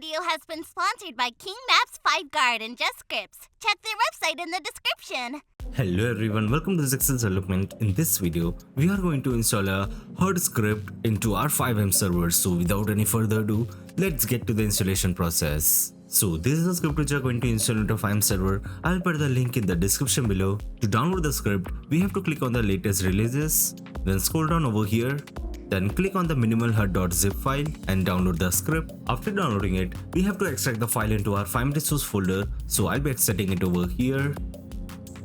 video has been sponsored by King Maps, FiveGuard, and JustScripts. Check their website in the description. Hello everyone, welcome to Zexus development. In this video, we are going to install a HUD script into our FiveM server. So without any further ado, let's get to the installation process. So this is the script which we are going to install into FiveM server. I'll put the link in the description below. To download the script, we have to click on the latest releases, then scroll down over here. Then click on the minimal HUD.zip file and download the script. After downloading it, we have to extract the file into our FiveM resource folder. So I'll be extracting it over here.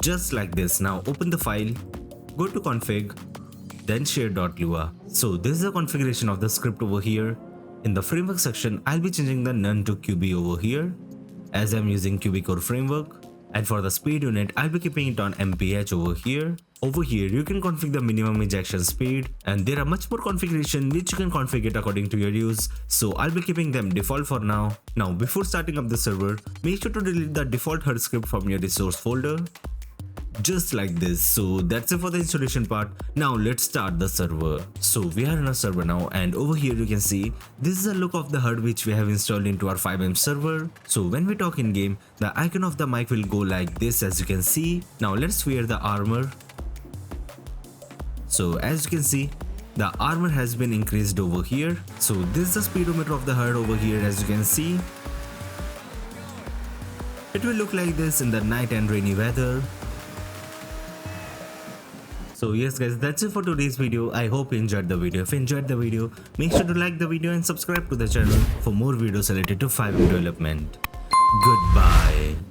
Just like this. Now open the file, go to config, then share.lua. So this is the configuration of the script over here. In the framework section, I'll be changing the none to QB over here as I'm using QBCore framework. And for the speed unit, I'll be keeping it on MPH over here. Over here, you can configure the minimum injection speed, and there are much more configuration which you can configure according to your use. So I'll be keeping them default for now. Now before starting up the server, make sure to delete the default HUD script from your resource folder. Just like this. So that's it for the installation part. Now let's start the server. So we are in a server now, and over here you can see this is the look of the HUD which we have installed into our FiveM server. So when we talk in game, the icon of the mic will go like this, as you can see. Now let's wear the armor. So as you can see, the armor has been increased over here. So this is the speedometer of the HUD over here, as you can see. It will look like this in the night and rainy weather. So yes guys, that's it for today's video. I hope you enjoyed the video. If you enjoyed the video, make sure to like the video and subscribe to the channel for more videos related to FiveM development. Goodbye.